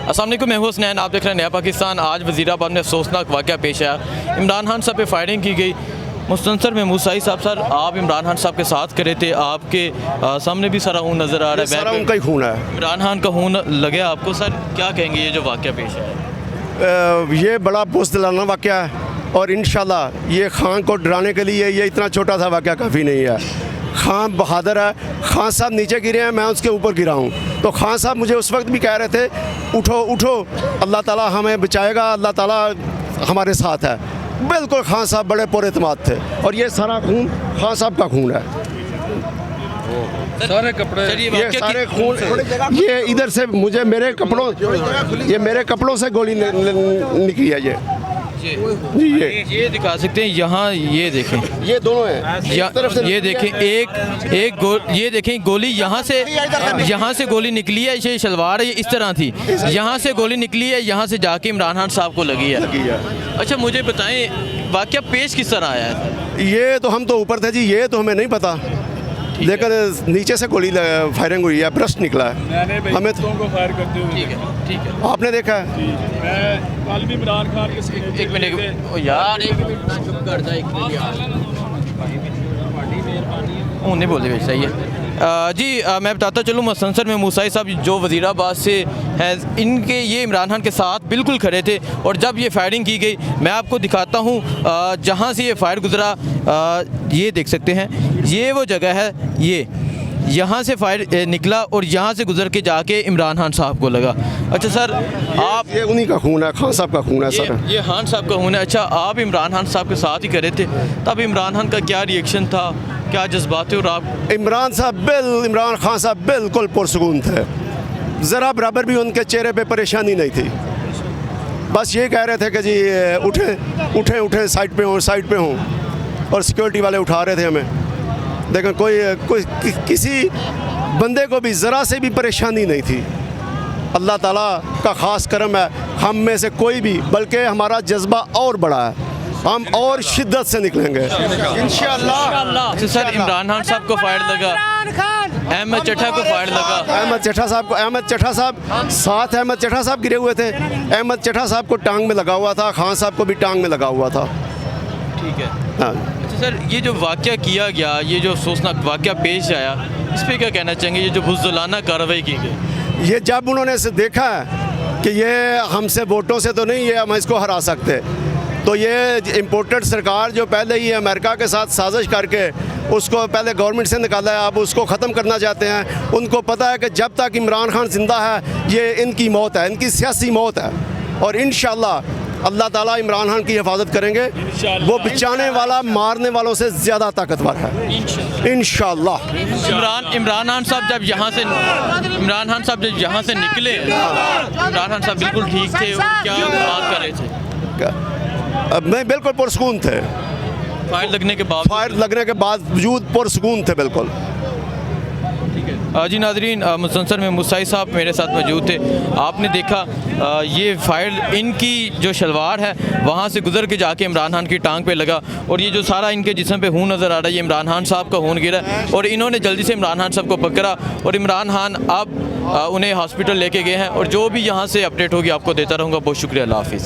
अस्सलाम वालेकुम, मैं हूं हुसनैन, आप देख रहे हैं नया पाकिस्तान। आज वज़ीराबाद में अफसोसनाक वाक़या पेश आया। इमरान खान साहब पे फायरिंग की गई। मुस्तनसर में मूसाई साहब, सर आप इमरान खान साहब के साथ करे थे, आपके सामने भी सारा खून नज़र आ रहा है, सारा उनका ही खून है। इमरान खान का खून लगे आपको, सर क्या कहेंगे ये जो वाक़या पेश है? ये बड़ा बुज़दिलाना वाक़या है और इंशाल्लाह ये खान को डराने के लिए ये इतना छोटा सा वाक़या काफ़ी नहीं है। खान बहादुर है। खान साहब नीचे गिरे हैं, मैं उसके ऊपर गिरा हूँ। तो खान साहब मुझे उस वक्त भी कह रहे थे उठो उठो, अल्लाह ताला हमें बचाएगा, अल्लाह ताला हमारे साथ है। बिल्कुल खान साहब बड़े पुरएतमाद थे और ये सारा खून खान साहब का खून है। सारे कपड़े ये सारे खून, ये इधर से मुझे मेरे कपड़ों से गोली निकली है। ये दिखा सकते हैं यहाँ, ये देखें, ये दोनों हैं। ये देखें, ये देखें गोली यहाँ से गोली निकली है। ये शलवार इस तरह थी, यहाँ से गोली निकली है, यहाँ से जाके इमरान खान साहब को लगी है। अच्छा मुझे बताएं वाक़या पेश किस तरह आया है? ये तो हम तो ऊपर थे जी, ये तो हमें नहीं पता, लेकिन नीचे से गोली फायरिंग हुई है, ब्रस्ट निकला है। हमें को फायर करते हुए ठीक है आपने देखा है? मैं कल भी इमरान खान के एक मिनट यार, एक मिनट चुप कर जा, एक मिनट यार, नहीं बोल रहे सही है। जी मैं बताता चलूँ, मुस्तनसर में मूसाई साहब जो वज़ीराबाद से हैं, इनके ये इमरान खान के साथ बिल्कुल खड़े थे और जब ये फायरिंग की गई, मैं आपको दिखाता हूँ जहाँ से ये फायर गुजरा। ये देख सकते हैं, ये वो जगह है, ये यहाँ से फायर निकला और यहाँ से गुजर के जाके इमरान खान साहब को लगा। अच्छा सर आप, ये उन्हीं का खून है, खान साहब का खून है सर। ये खान साहब का खून है। अच्छा आप इमरान खान साहब के साथ ही करे थे, तब इमरान खान का क्या रिएक्शन था, क्या जज्बात थे? और आप इमरान खान साहब बिल्कुल पुरसुकून थे, ज़रा बराबर भी उनके चेहरे पे परेशानी नहीं थी। बस ये कह रहे थे कि जी उठें साइड पे हों और सिक्योरिटी वाले उठा रहे थे हमें। लेकिन कोई किसी बंदे को भी ज़रा से भी परेशानी नहीं थी। अल्लाह ताला का ख़ास करम है, हम में से कोई भी, बल्कि हमारा जज्बा और बड़ा है, हम और शिद्दत से निकलेंगे इंशाअल्लाह। सर इमरान खान साहब को फायर लगा, अहमद चट्टा को फायर लगा, अहमद चट्टा साहब साथ अहमद चट्टा साहब गिरे हुए थे। अहमद चट्टा साहब को टांग में लगा हुआ था, खान साहब को भी टांग में लगा हुआ था। ठीक है। हाँ सर ये जो वाक़या किया गया, ये जो अफसोसनाक वाक़या पेश आया, इस पर क्या कहना चाहेंगे? ये जो बुज़दिलाना कार्रवाई की गई, ये जब उन्होंने से देखा कि ये हमसे वोटों से तो नहीं, ये हम इसको हरा सकते, तो ये इम्पोर्टेड सरकार जो पहले ही अमेरिका के साथ साजिश करके उसको पहले गवर्नमेंट से निकाला है, अब उसको ख़त्म करना चाहते हैं। उनको पता है कि जब तक इमरान खान ज़िंदा है ये इनकी मौत है, इनकी सियासी मौत है। और इंशाअल्लाह अल्लाह ताला इमरान खान की हिफाजत करेंगे। वो बचाने वाला मारने वालों से ज़्यादा ताकतवर है इंशाअल्लाह। इमरान खान साहब जब यहाँ से निकले, इमरान खान साहब बिल्कुल ठीक थे और क्या बात कर रहे थे? मैं बिल्कुल पुरसुकून थे, फायर लगने के बावजूद पुरसुकून थे बिल्कुल। जी नाज़रीन, मुस्तनसर में मूसाई साहब मेरे साथ मौजूद थे। आपने देखा ये फायर इनकी जो शलवार है वहाँ से गुजर के जाके इमरान खान की टांग पे लगा और ये जो सारा इनके जिस्म पे खून नज़र आ रहा है, ये इमरान खान साहब का खून गिरा और इन्होंने जल्दी से इमरान खान साहब को पकड़ा और इमरान खान अब उन्हें हॉस्पिटल लेके गए हैं और जो भी यहाँ से अपडेट होगी आपको देता रहूँगा। बहुत शुक्रिया, अल्लाह हाफिज़।